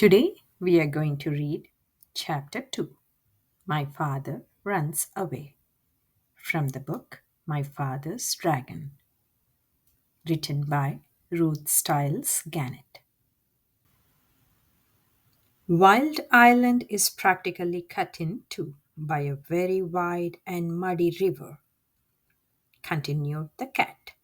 Today we are going to read Chapter 2. My Father Runs Away, from the book My Father's Dragon, written by Ruth Stiles Gannett. Wild Island is practically cut in two by a very wide and muddy river, continued the cat.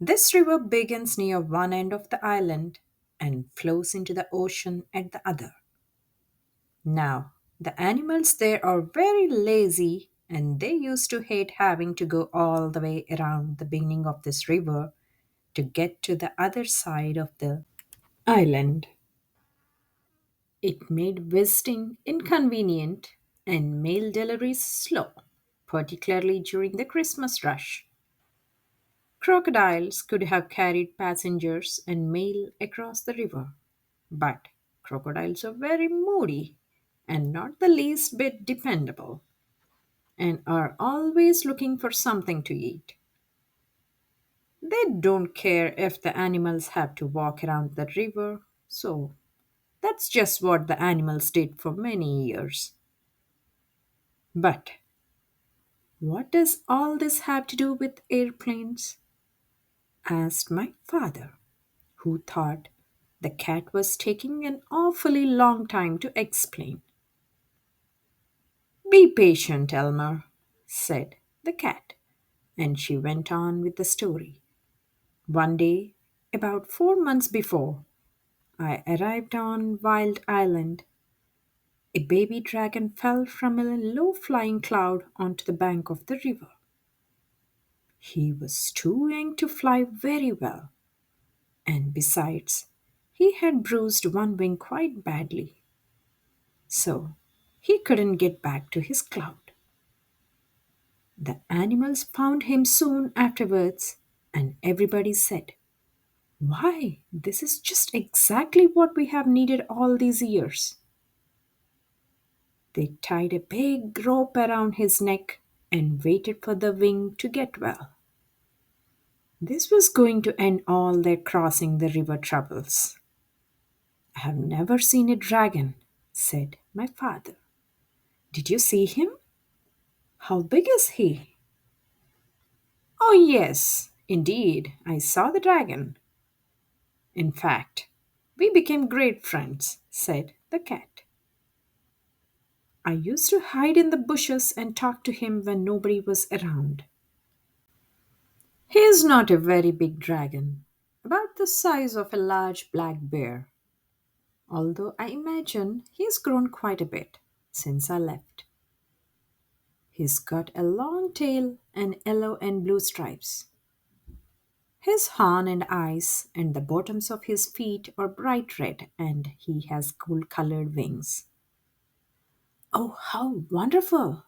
This river begins near one end of the island and flows into the ocean at the other. Now, the animals there are very lazy and they used to hate having to go all the way around the beginning of this river to get to the other side of the island. It made visiting inconvenient and mail deliveries slow, particularly during the Christmas rush. Crocodiles could have carried passengers and mail across the river, but crocodiles are very moody and not the least bit dependable, and are always looking for something to eat. They don't care if the animals have to walk around the river, so that's just what the animals did for many years. But what does all this have to do with airplanes? Asked my father, who thought the cat was taking an awfully long time to explain. Be patient, Elmer, said the cat, and she went on with the story. One day, about 4 months before I arrived on Wild Island, a baby dragon fell from a low flying cloud onto the bank of the river. He was too young to fly very well, and besides, he had bruised one wing quite badly, so he couldn't get back to his cloud. The animals found him soon afterwards, and everybody said, "Why, this is just exactly what we have needed all these years." They tied a big rope around his neck and waited for the wing to get well. This was going to end all their crossing the river troubles. "I have never seen a dragon," said my father. "Did you see him? How big is he?" "Oh, yes, indeed, I saw the dragon. In fact, we became great friends," said the cat. "I used to hide in the bushes and talk to him when nobody was around. He is not a very big dragon, about the size of a large black bear, although I imagine he's grown quite a bit since I left. He's got a long tail and yellow and blue stripes. His horn and eyes and the bottoms of his feet are bright red, and he has cool colored wings." "Oh, how wonderful!"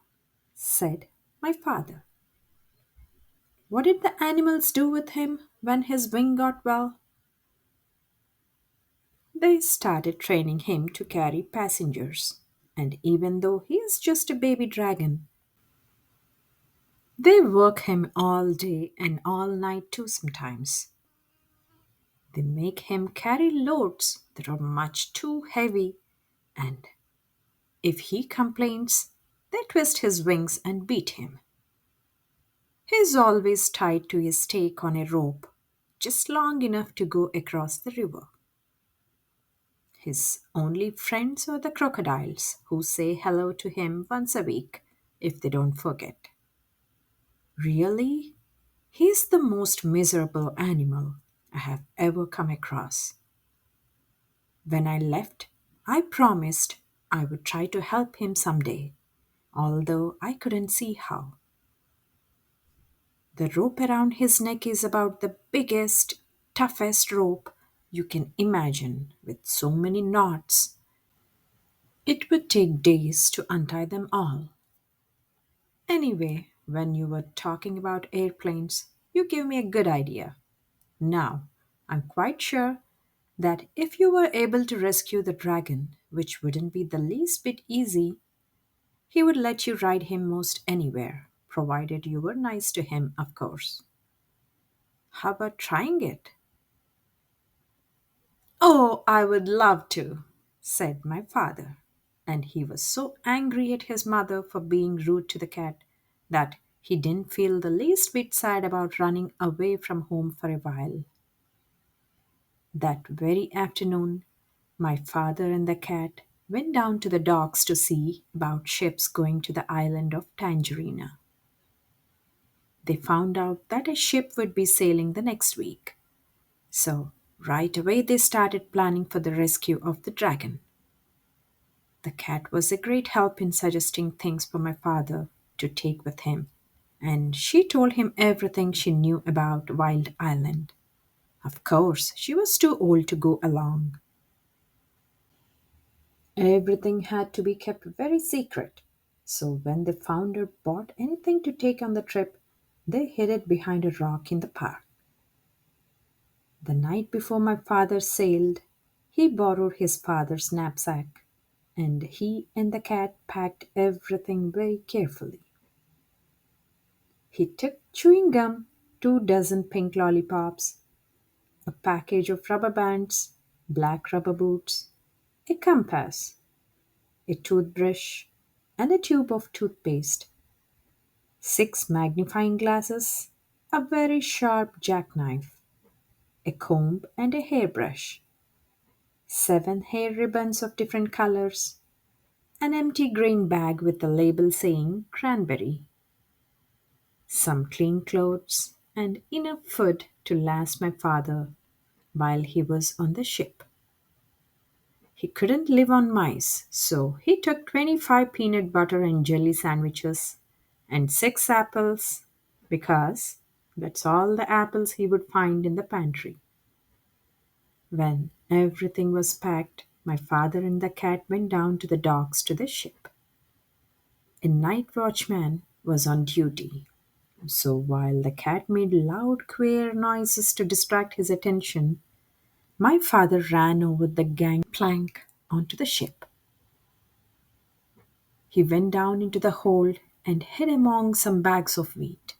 said my father. "What did the animals do with him when his wing got well?" "They started training him to carry passengers, and even though he is just a baby dragon, they work him all day and all night too sometimes. They make him carry loads that are much too heavy, and if he complains, they twist his wings and beat him. He's always tied to a stake on a rope, just long enough to go across the river. His only friends are the crocodiles, who say hello to him once a week if they don't forget. Really, he's the most miserable animal I have ever come across. When I left, I promised I would try to help him someday, although I couldn't see how. The rope around his neck is about the biggest, toughest rope you can imagine, with so many knots. It would take days to untie them all. Anyway, when you were talking about airplanes, you gave me a good idea. Now, I'm quite sure that if you were able to rescue the dragon, which wouldn't be the least bit easy, he would let you ride him most anywhere, provided you were nice to him, of course. How about trying it?" "Oh, I would love to," said my father. And he was so angry at his mother for being rude to the cat that he didn't feel the least bit sad about running away from home for a while. That very afternoon, my father and the cat went down to the docks to see about ships going to the island of Tangerina. They found out that a ship would be sailing the next week. So, right away, they started planning for the rescue of the dragon. The cat was a great help in suggesting things for my father to take with him, and she told him everything she knew about Wild Island. Of course, she was too old to go along. Everything had to be kept very secret. So when the founder bought anything to take on the trip, they hid it behind a rock in the park. The night before my father sailed, he borrowed his father's knapsack, and he and the cat packed everything very carefully. He took chewing gum, 2 dozen pink lollipops, a package of rubber bands, black rubber boots, a compass, a toothbrush, and a tube of toothpaste, 6 magnifying glasses, a very sharp jackknife, a comb and a hairbrush, 7 hair ribbons of different colors, an empty green bag with a label saying cranberry, some clean clothes, and enough food to last my father while he was on the ship. He couldn't live on mice, so he took 25 peanut butter and jelly sandwiches and 6 apples because that's all the apples he would find in the pantry. When everything was packed, my father and the cat went down to the docks to the ship. A night watchman was on duty, so while the cat made loud, queer noises to distract his attention, my father ran over the gangplank onto the ship. He went down into the hold and hid among some bags of wheat.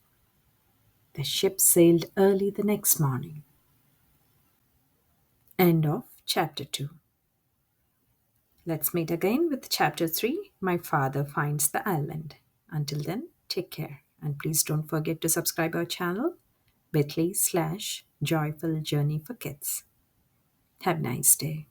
The ship sailed early the next morning. End of chapter 2. Let's meet again with chapter 3. My father finds the island. Until then, take care and please don't forget to subscribe our channel bit.ly/joyful journey for kids. Have a nice day.